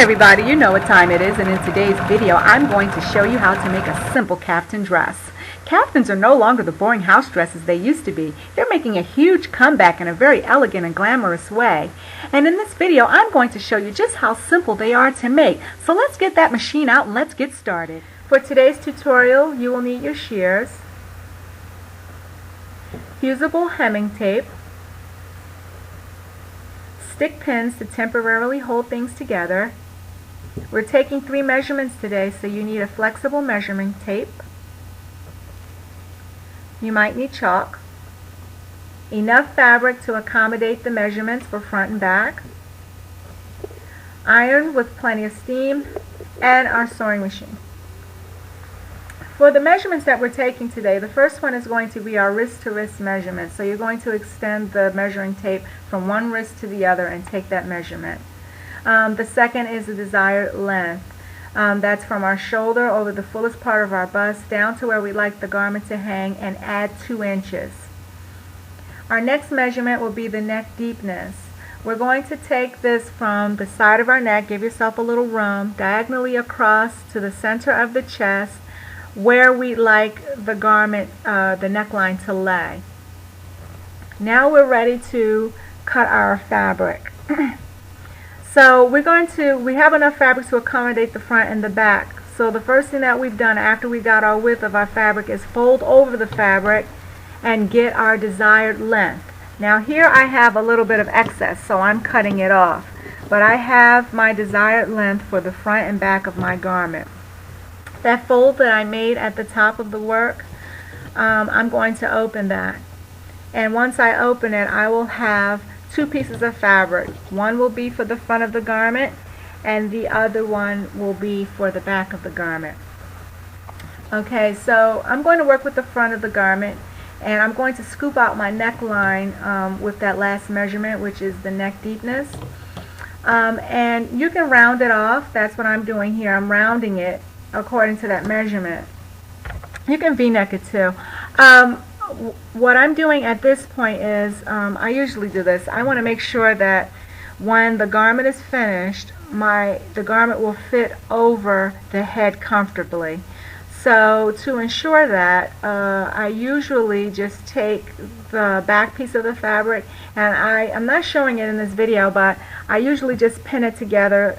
everybody, you know what time it is, and in today's video I'm going to show you how to make a simple caftan dress. Caftans are no longer the boring house dresses they used to be. They're making a huge comeback in a very elegant and glamorous way. And in this video I'm going to show you just how simple they are to make. So let's get that machine out and let's get started. For today's tutorial you will need your shears, fusible hemming tape, stick pins to temporarily hold things together. We're taking 3 measurements today, so you need a flexible measuring tape. You might need chalk, enough fabric to accommodate the measurements for front and back, iron with plenty of steam, and our sewing machine. For the measurements that we're taking today, the first one is going to be our wrist-to-wrist measurement. So you're going to extend the measuring tape from one wrist to the other and take that measurement. The second is the desired length. That's from our shoulder over the fullest part of our bust down to where we like the garment to hang, and add 2 inches. Our next measurement will be the neck deepness. We're going to take this from the side of our neck, give yourself a little room, diagonally across to the center of the chest, where we like the garment, the neckline to lay. Now we're ready to cut our fabric. So we have enough fabric to accommodate the front and the back. So the first thing that we've done after we got our width of our fabric is fold over the fabric and get our desired length. Now here I have a little bit of excess, so I'm cutting it off. But I have my desired length for the front and back of my garment. That fold that I made at the top of the work, I'm going to open that. And once I open it, I will have 2 pieces of fabric. One will be for the front of the garment, and the other one will be for the back of the garment. Okay, so I'm going to work with the front of the garment, and I'm going to scoop out my neckline with that last measurement, which is the neck deepness. And you can round it off. That's what I'm doing here. I'm rounding it according to that measurement. You can v-neck it too. What I'm doing at this point is, I usually do this. I want to make sure that when the garment is finished, the garment will fit over the head comfortably. So to ensure that, I usually just take the back piece of the fabric, and I'm not showing it in this video, but I usually just pin it together,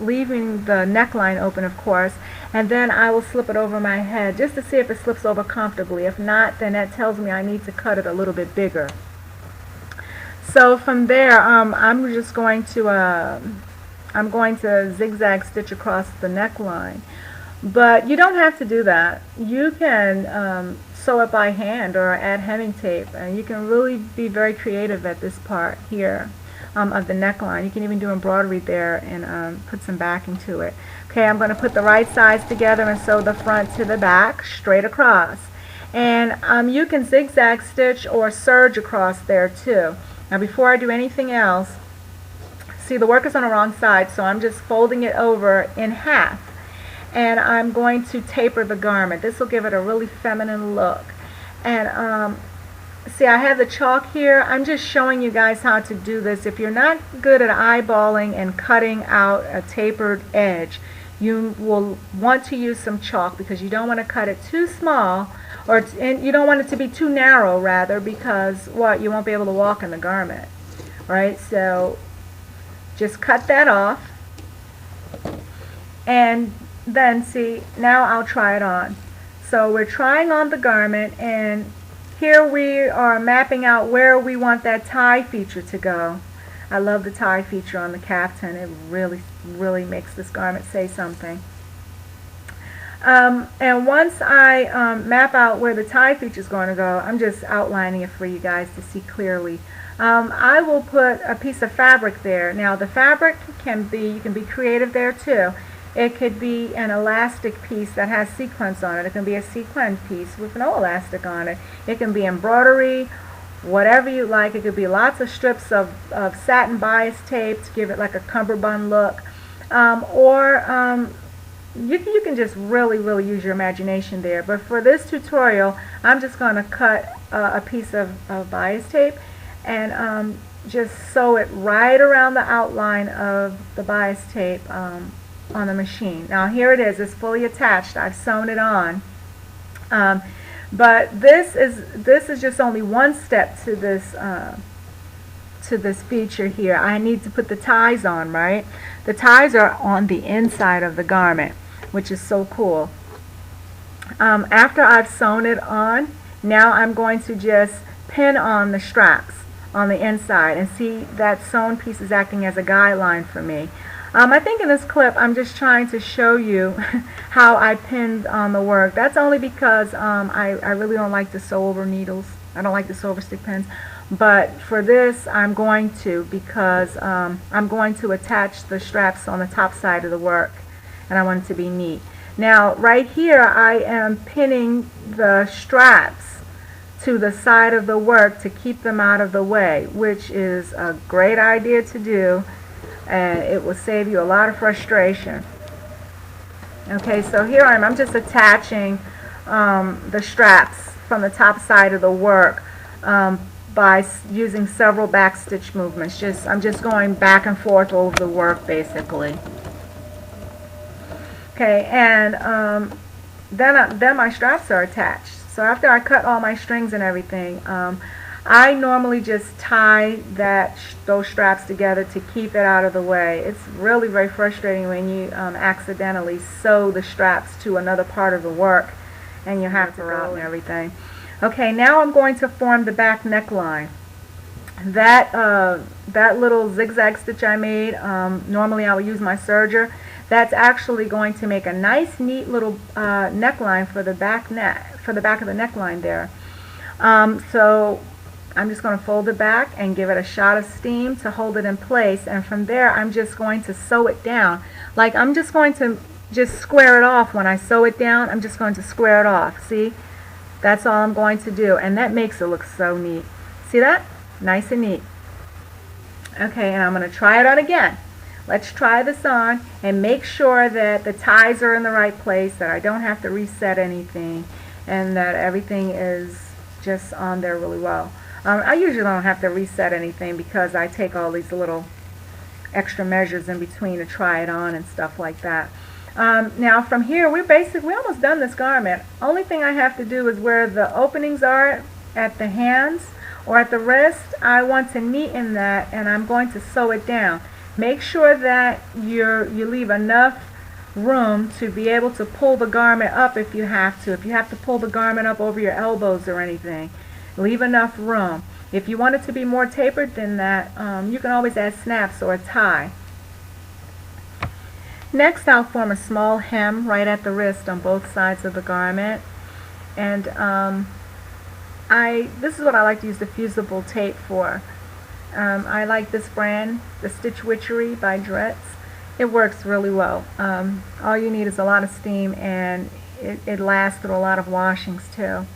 leaving the neckline open, of course, and then I will slip it over my head just to see if it slips over comfortably. If not, then that tells me I need to cut it a little bit bigger. So from there, I'm just going to zigzag stitch across the neckline. But you don't have to do that. You can sew it by hand or add hemming tape, and you can really be very creative at this part here of the neckline. You can even do embroidery there and put some backing to it. Okay, I'm going to put the right sides together and sew the front to the back straight across. And you can zigzag stitch or serge across there too. Now before I do anything else, see, the work is on the wrong side, so I'm just folding it over in half. And I'm going to taper the garment. This will give it a really feminine look. And see, I have the chalk here. I'm just showing you guys how to do this. If you're not good at eyeballing and cutting out a tapered edge, you will want to use some chalk, because you don't want to cut it too small, and you don't want it to be too narrow, rather, because you won't be able to walk in the garment, right? So just cut that off, and then see, now I'll try it on. So we're trying on the garment, and here we are mapping out where we want that tie feature to go. I love the tie feature on the caftan. It really makes this garment say something. And once I map out where the tie feature is going to go, I'm just outlining it for you guys to see clearly. I will put a piece of fabric there. Now the fabric you can be creative there too. It could be an elastic piece that has sequins on it. It can be a sequin piece with no elastic on it. It can be embroidery, whatever you like. It could be lots of strips of satin bias tape to give it like a cummerbund look. You can just really use your imagination there. But for this tutorial, I'm just going to cut a piece of bias tape and just sew it right around the outline of the bias tape on the machine. Now here it is. It's fully attached. I've sewn it on. But this is just only one step to this feature here. I need to put the ties on, right? The ties are on the inside of the garment, which is so cool. After I've sewn it on, now I'm going to just pin on the straps on the inside, and see that sewn piece is acting as a guideline for me. I think in this clip I'm just trying to show you how I pinned on the work. That's only because I really don't like to sew over needles. I don't like to sew over stick pins. But for this I'm going to, because I'm going to attach the straps on the top side of the work, and I want it to be neat. Now right here I am pinning the straps to the side of the work to keep them out of the way, which is a great idea to do, and it will save you a lot of frustration. Okay, so here I'm just attaching the straps from the top side of the work by using several back stitch movements. I'm just going back and forth over the work basically. Okay, and then my straps are attached. So after I cut all my strings and everything, I normally just tie those straps together to keep it out of the way. It's really very frustrating when you accidentally sew the straps to another part of the work and you have to go and everything. Okay, now I'm going to form the back neckline. That little zigzag stitch I made, normally I would use my serger. That's actually going to make a nice, neat little neckline for the back of the neckline there. So I'm just going to fold it back and give it a shot of steam to hold it in place, and from there I'm just going to sew it down. Like I'm just going to square it off. When I sew it down, I'm just going to square it off. See? That's all I'm going to do, and that makes it look so neat. See that? Nice and neat. Okay, and I'm going to try it on again. Let's try this on and make sure that the ties are in the right place, that I don't have to reset anything, and that everything is just on there really well. I usually don't have to reset anything because I take all these little extra measures in between to try it on and stuff like that. Now from here we're almost done this garment. Only thing I have to do is where the openings are at the hands or at the wrist, I want to neaten that, and I'm going to sew it down. Make sure that you leave enough room to be able to pull the garment up if you have to. If you have to pull the garment up over your elbows or anything, leave enough room. If you want it to be more tapered than that, you can always add snaps or a tie. Next, I'll form a small hem right at the wrist on both sides of the garment, and this is what I like to use the fusible tape for. I like this brand, the Stitch Witchery by Dretz. It works really well. All you need is a lot of steam, and it lasts through a lot of washings too.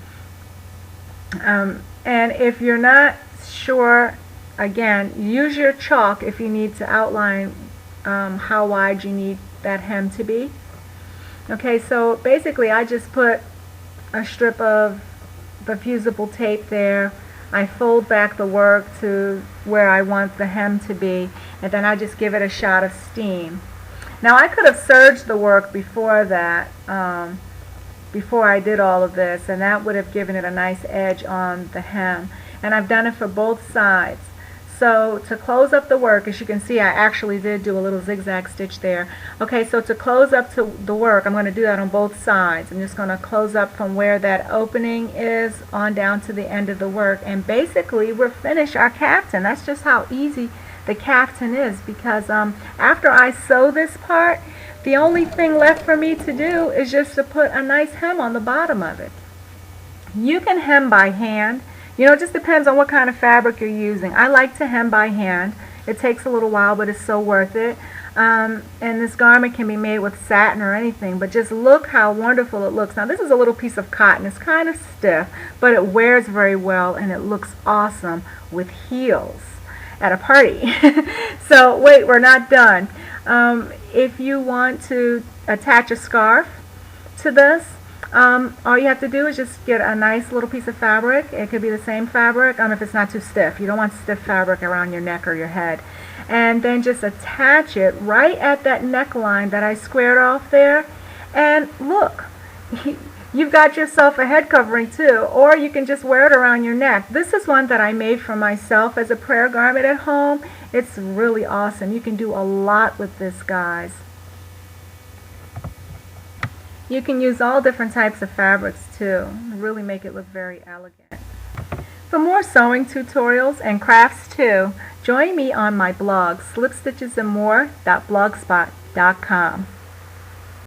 And if you're not sure, again, use your chalk if you need to outline how wide you need that hem to be. Okay, so basically I just put a strip of the fusible tape there. I fold back the work to where I want the hem to be, and then I just give it a shot of steam. Now I could have serged the work before that, before I did all of this, and that would have given it a nice edge on the hem. And I've done it for both sides. So to close up the work, as you can see, I actually did do a little zigzag stitch there. Okay, so to close up to the work, I'm going to do that on both sides. I'm just going to close up from where that opening is on down to the end of the work, and basically we're finished our caftan. That's just how easy the caftan is, because after I sew this part, the only thing left for me to do is just to put a nice hem on the bottom of it. You can hem by hand. You know, it just depends on what kind of fabric you're using. I like to hem by hand. It takes a little while, but it's so worth it. And this garment can be made with satin or anything, but just look how wonderful it looks. Now this is a little piece of cotton. It's kind of stiff, but it wears very well, and it looks awesome with heels at a party. So wait, we're not done. If you want to attach a scarf to this, All you have to do is just get a nice little piece of fabric. It could be the same fabric if it's not too stiff. You don't want stiff fabric around your neck or your head. And then just attach it right at that neckline that I squared off there. And look, you've got yourself a head covering too, or you can just wear it around your neck. This is one that I made for myself as a prayer garment at home. It's really awesome. You can do a lot with this, guys. You can use all different types of fabrics too. Really make it look very elegant. For more sewing tutorials and crafts too, join me on my blog, slipstitchesandmore.blogspot.com.